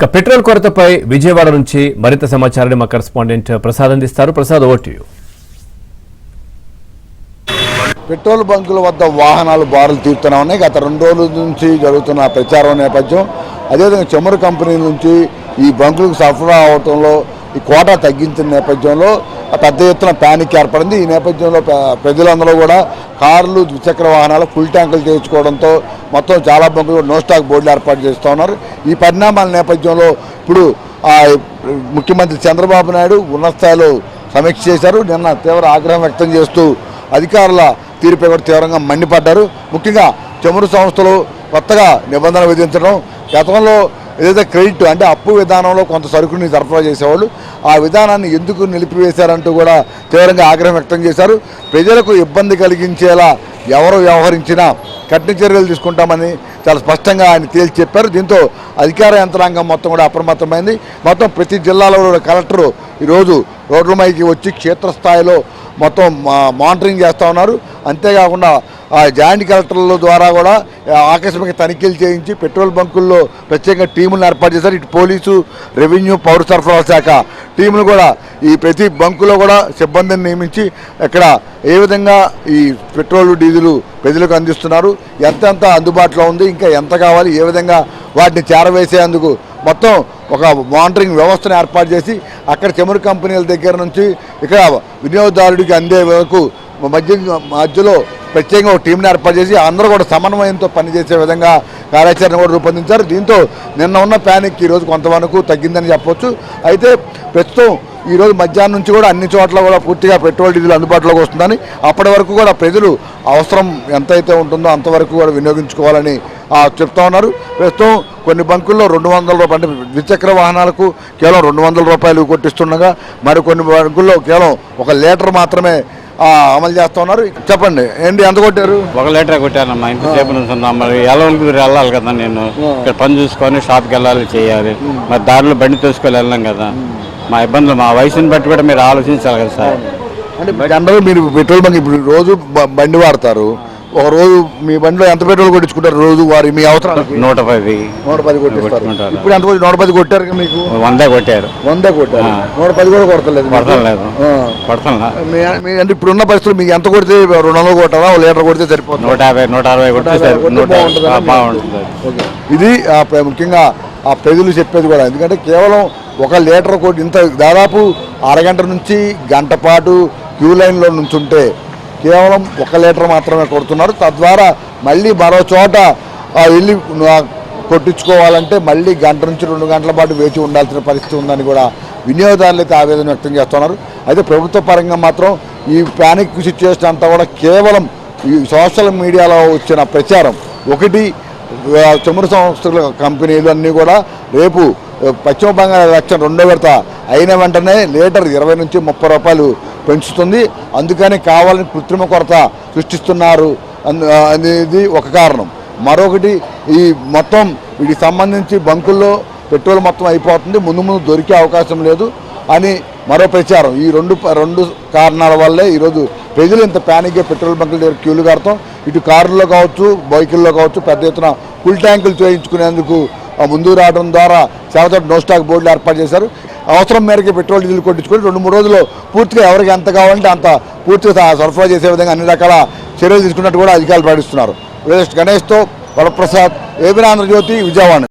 Petrol కొరతపై Vijayawada నుంచి మరింత సమాచారాన్ని మా కరెస్పాండెంట్ ప్రసాద్ అందిస్తారు. Prasad, over to you. Petrol బంకుల వద్ద వాహనాలు బారులు తీరుతూనే ఉన్నాయి. గత 2 రోజుల నుంచి జరుగుతున్న ప్రచారం నేపథ్యం, అదేవిధంగా చమురు కంపెనీల నుంచి ఈ బంకులకు సరఫరా అవడంలో ఈ కోటా తగ్గించిన నేపథ్యంలో పెద్ద ఎత్తున ప్యానిక్ ఏర్పడింది. ఈ నేపథ్యంలో ప్రజలందరూ కూడా కార్లు, ద్విచక్ర వాహనాలు ఫుల్ ట్యాంకులు చేయించుకోవడంతో మొత్తం చాలా బంకులు నో స్టాక్ బోర్డులు ఏర్పాటు చేస్తూ ఉన్నారు. ఈ పరిణామాల నేపథ్యంలో ఇప్పుడు ముఖ్యమంత్రి చంద్రబాబు నాయుడు ఉన్నత స్థాయిలో సమీక్ష చేశారు. నిన్న తీవ్ర ఆగ్రహం వ్యక్తం చేస్తూ అధికారుల తీరుపై కూడా తీవ్రంగా మండిపడ్డారు. ముఖ్యంగా చమురు సంస్థలు కొత్తగా నిబంధనలు విధించడం, గతంలో ఏదైతే క్రెడిట్ అంటే అప్పు విధానంలో కొంత సరుకుని సరఫరా చేసేవాళ్ళు, ఆ విధానాన్ని ఎందుకు నిలిపివేశారంటూ కూడా తీవ్రంగా ఆగ్రహం వ్యక్తం చేశారు. ప్రజలకు ఇబ్బంది కలిగించేలా ఎవరు వ్యవహరించినా కఠిన చర్యలు తీసుకుంటామని చాలా స్పష్టంగా ఆయన తేల్చి చెప్పారు. దీంతో అధికార యంత్రాంగం మొత్తం కూడా అప్రమత్తమైంది. మొత్తం ప్రతి జిల్లాలో కలెక్టరు ఈరోజు రోడ్లపైకి వచ్చి క్షేత్రస్థాయిలో మొత్తం మానిటరింగ్ చేస్తూ ఉన్నారు. అంతేకాకుండా జాయింట్ కలెక్టర్ల ద్వారా కూడా ఆకస్మిక తనిఖీలు చేయించి పెట్రోల్ బంకుల్లో ప్రత్యేకంగా టీములను ఏర్పాటు చేశారు. ఇటు పోలీసు, రెవెన్యూ, పౌర సరఫరాల శాఖ టీములు కూడా ఈ ప్రతి బంకులో కూడా సిబ్బందిని నియమించి ఇక్కడ ఏ విధంగా ఈ పెట్రోల్, డీజిల్ ప్రజలకు అందిస్తున్నారు, ఎంతెంత అందుబాటులో ఉంది, ఇంకా ఎంత కావాలి, ఏ విధంగా వాటిని చేరవేసేందుకు మొత్తం ఒక మానిటరింగ్ వ్యవస్థను ఏర్పాటు చేసి అక్కడ చమురు కంపెనీల దగ్గర నుంచి ఇక్కడ వినియోగదారుడికి అందే వరకు మధ్యలో ప్రత్యేకంగా ఒక టీంని ఏర్పాటు చేసి అందరూ కూడా సమన్వయంతో పనిచేసే విధంగా కార్యాచరణ కూడా రూపొందించారు. దీంతో నిన్న ఉన్న ప్యానిక్ ఈరోజు కొంతవరకు తగ్గిందని చెప్పవచ్చు. అయితే ప్రస్తుతం ఈరోజు మధ్యాహ్నం నుంచి కూడా అన్ని చోట్ల కూడా పూర్తిగా పెట్రోల్, డీజిల్ అందుబాటులోకి వస్తుందని, అప్పటి వరకు కూడా ప్రజలు అవసరం ఎంతైతే ఉంటుందో అంతవరకు కూడా వినియోగించుకోవాలని చెప్తా ఉన్నారు. ప్రస్తుతం కొన్ని బంకుల్లో 200 రూపాయలు అంటే ద్విచక్ర వాహనాలకు కేవలం 200 రూపాయలు కొట్టిస్తుండగా మరికొన్ని బంకుల్లో కేవలం 1 లీటర్ మాత్రమే అమలు చేస్తూ ఉన్నారు. చెప్పండి, ఏంటి ఎంత కొట్టారు? 1 లీటర్ కొట్టానమ్మా. ఇంతసేపు నుంచున్నా మరి వెళ్ళాలి కదా, నేను ఇక్కడ పని చూసుకొని షాప్కి వెళ్ళాలి, చేయాలి. మరి దారిలో బండి తీసుకొని వెళ్ళాం కదా, మా ఇబ్బందులు మా వయసుని బట్టి కూడా మీరు ఆలోచించాలి కదా సార్. అంటే అందరూ మీరు పెట్రోల్ బంక్ ఇప్పుడు రోజు బండి వాడతారు, ఒక రోజు మీ బండిలో ఎంత పెట్రోల్ కొట్టించుకుంటారు రోజు వారి మీ అవసరం? 110 కొట్టిస్తారు. ఇప్పుడు ఎంత 110 కొట్టారు? మీకు 100 కొట్టారు. 100 కొట్టారు, 110 కూడా కొడతలేదు. అంటే ఇప్పుడున్న పరిస్థితులు మీకు ఎంత కొడితే 200 కొట్టారా, 1 లీటర్ కొడితే సరిపోతుంది? 150, 160 బాగుంటుంది. ఇది ముఖ్యంగా ఆ ప్రజలు చెప్పేది కూడా. ఎందుకంటే కేవలం 1 లీటర్ కొట్టి ఇంత దాదాపు అరగంట నుంచి గంట పాటు క్యూ లైన్లో నుంచుంటే కేవలం 1 లీటర్ మాత్రమే కొడుతున్నారు. తద్వారా మళ్ళీ మరో చోట వెళ్ళి కొట్టించుకోవాలంటే మళ్ళీ గంట నుంచి 2 గంటల పాటు వేచి ఉండాల్సిన పరిస్థితి ఉందని కూడా వినియోగదారులు అయితే ఆవేదన వ్యక్తం చేస్తున్నారు. అయితే ప్రభుత్వ పరంగా మాత్రం ఈ ప్యానిక్ సిచ్యువేషన్ అంతా కూడా కేవలం ఈ సోషల్ మీడియాలో వచ్చిన ప్రచారం. ఒకటి, చమురు సంస్థల కంపెనీలు అన్నీ కూడా రేపు పశ్చిమ బంగాళ ఎలక్షన్ 2వ విడత అయిన వెంటనే లీటర్ 20 నుంచి 30 రూపాయలు పెంచుతుంది, అందుకని కావాలని కృత్రిమ కొరత సృష్టిస్తున్నారు అనేది ఒక కారణం. మరొకటి, ఈ మొత్తం వీటికి సంబంధించి బంకుల్లో పెట్రోల్ మొత్తం అయిపోతుంది, ముందు దొరికే అవకాశం లేదు అని మరో ప్రచారం. ఈ రెండు కారణాల వల్లే ఈరోజు ప్రజలు ఇంత ప్యానిక్గా పెట్రోల్ బంకుల దగ్గర క్యూలు కడతాం. ఇటు కారుల్లో కావచ్చు, బైకుల్లో కావచ్చు పెద్ద ఎత్తున ఫుల్ ట్యాంకులు చేయించుకునేందుకు ముందుకు రావడం ద్వారా సేవతో నో స్టాక్ బోర్డులు ఏర్పాటు చేశారు. అవసరం మేరకు పెట్రోల్, డీజిల్ కొట్టించుకొని 2-3 రోజుల్లో పూర్తిగా ఎవరికి ఎంత కావాలంటే అంత పూర్తిగా సరఫరా చేసే విధంగా అన్ని రకాల చర్యలు తీసుకున్నట్టు కూడా అధికారులు ప్రకటిస్తున్నారు. గణేష్తో వరప్రసాద్, ఏబీ ఆంధ్రజ్యోతి, విజయవాడ.